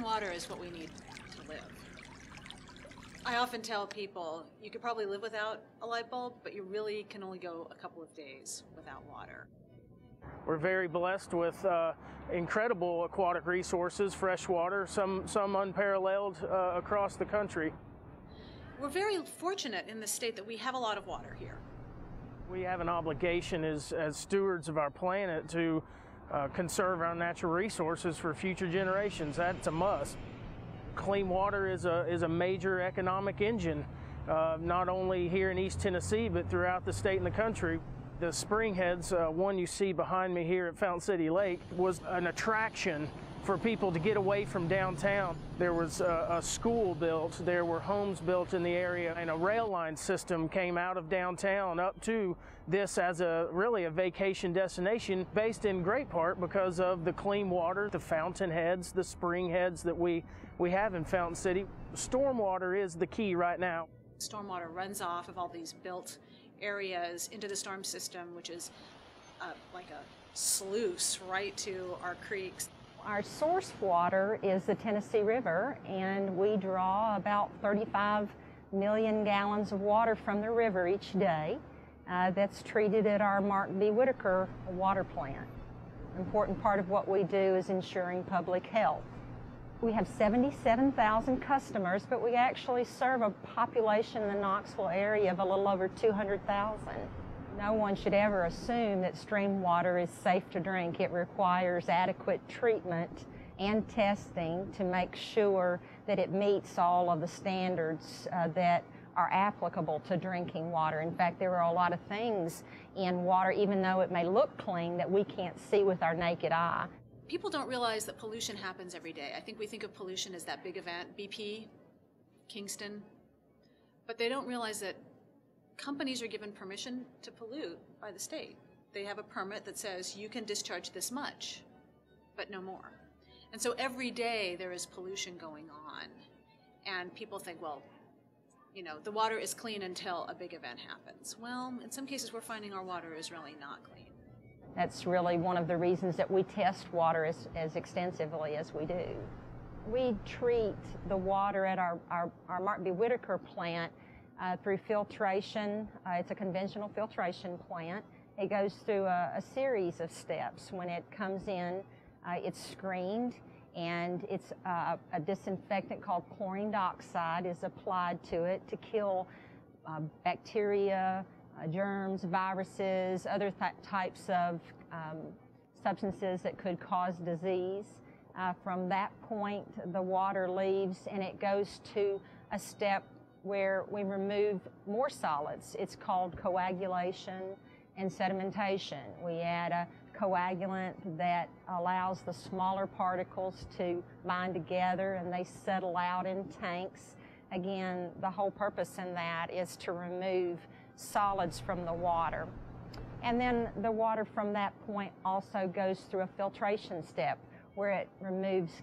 water is what we need to live. I often tell people you could probably live without a light bulb, but you really can only go a couple of days without water. We're very blessed with incredible aquatic resources, fresh water, some unparalleled across the country. We're very fortunate in the state that we have a lot of water here. We have an obligation as stewards of our planet to conserve our natural resources for future generations. That's a must. Clean water is a major economic engine, not only here in East Tennessee, but throughout the state and the country. The spring heads, one you see behind me here at Fountain City Lake, was an attraction for people to get away from downtown. There was a school built, there were homes built in the area, and a rail line system came out of downtown up to this as really a vacation destination, based in great part because of the clean water, the fountain heads, the spring heads that we have in Fountain City. Stormwater is the key right now. Stormwater runs off of all these built areas into the storm system, which is like a sluice right to our creeks. Our source water is the Tennessee River, and we draw about 35 million gallons of water from the river each day. That's treated at our Mark B. Whitaker water plant. An important part of what we do is ensuring public health. We have 77,000 customers, but we actually serve a population in the Knoxville area of a little over 200,000. No one should ever assume that stream water is safe to drink. It requires adequate treatment and testing to make sure that it meets all of the standards that are applicable to drinking water. In fact, there are a lot of things in water, even though it may look clean, that we can't see with our naked eye. People don't realize that pollution happens every day. I think we think of pollution as that big event, BP, Kingston, but they don't realize that companies are given permission to pollute by the state. They have a permit that says you can discharge this much, but no more. And so every day there is pollution going on. And people think, well, you know, the water is clean until a big event happens. Well, in some cases we're finding our water is really not clean. That's really one of the reasons that we test water as extensively as we do. We treat the water at our Mark B. Whitaker plant through filtration. It's a conventional filtration plant. It goes through a series of steps. When it comes in, it's screened, and it's a disinfectant called chlorine dioxide is applied to it to kill bacteria, germs, viruses, other types of substances that could cause disease. From that point, the water leaves and it goes to a step where we remove more solids. It's called coagulation and sedimentation. We add a coagulant that allows the smaller particles to bind together and they settle out in tanks. Again, the whole purpose in that is to remove solids from the water. And then the water from that point also goes through a filtration step where it removes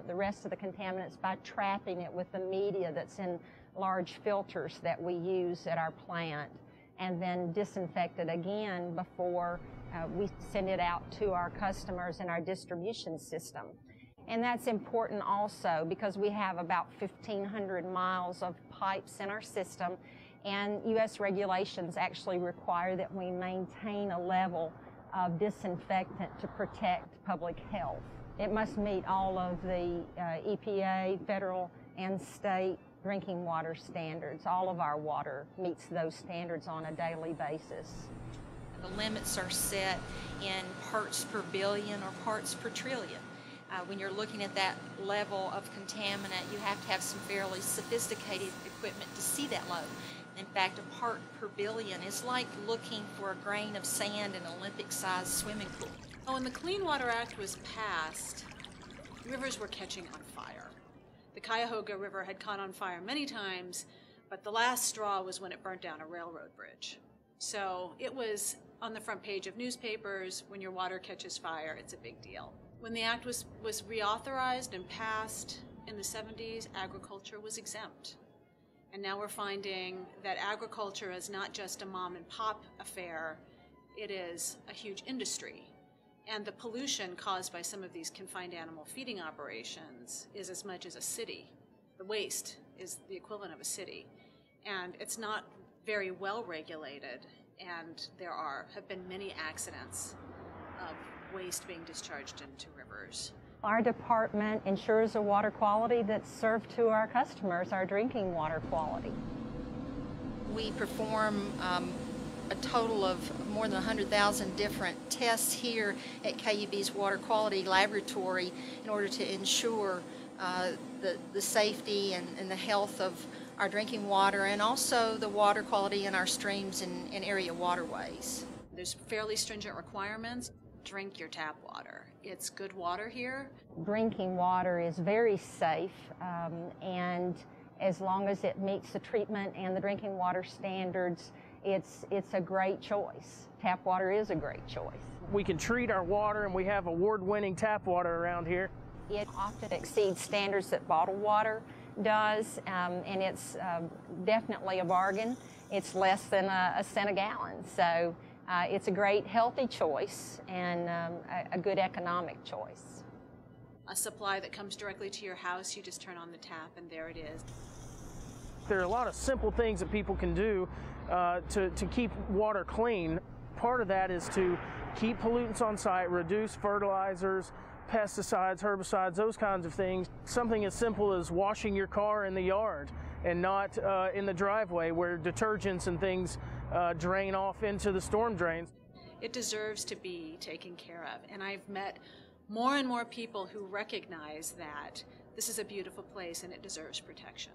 the rest of the contaminants by trapping it with the media that's in large filters that we use at our plant, and then disinfect it again before we send it out to our customers in our distribution system. And that's important also because we have about 1,500 miles of pipes in our system, and U.S. regulations actually require that we maintain a level of disinfectant to protect public health. It must meet all of the EPA, federal and state drinking water standards. All of our water meets those standards on a daily basis. The limits are set in parts per billion or parts per trillion. When you're looking at that level of contaminant, you have to have some fairly sophisticated equipment to see that low. In fact, a part per billion is like looking for a grain of sand in an Olympic-sized swimming pool. Oh, when the Clean Water Act was passed, rivers were catching on fire. The Cuyahoga River had caught on fire many times, but the last straw was when it burnt down a railroad bridge. So it was on the front page of newspapers. When your water catches fire, it's a big deal. When the act was reauthorized and passed in the 70s, agriculture was exempt. And now we're finding that agriculture is not just a mom and pop affair, it is a huge industry. And the pollution caused by some of these confined animal feeding operations is as much as a city. The waste is the equivalent of a city. And it's not very well regulated, and there have been many accidents of waste being discharged into rivers. Our department ensures the water quality that's served to our customers, our drinking water quality. We perform a total of more than 100,000 different tests here at KUB's Water Quality Laboratory in order to ensure the safety and the health of our drinking water, and also the water quality in our streams and area waterways. There's fairly stringent requirements. Drink your tap water. It's good water here. Drinking water is very safe, and as long as it meets the treatment and the drinking water standards, it's a great choice. Tap water is a great choice. We can treat our water, and we have award-winning tap water around here. It often exceeds standards that bottled water does, and it's definitely a bargain. It's less than a cent a gallon, so it's a great healthy choice and a good economic choice. A supply that comes directly to your house, you just turn on the tap and there it is. There are a lot of simple things that people can do to keep water clean. Part of that is to keep pollutants on site, reduce fertilizers, pesticides, herbicides, those kinds of things. Something as simple as washing your car in the yard and not in the driveway where detergents and things drain off into the storm drains. It deserves to be taken care of, and I've met more and more people who recognize that this is a beautiful place and it deserves protection.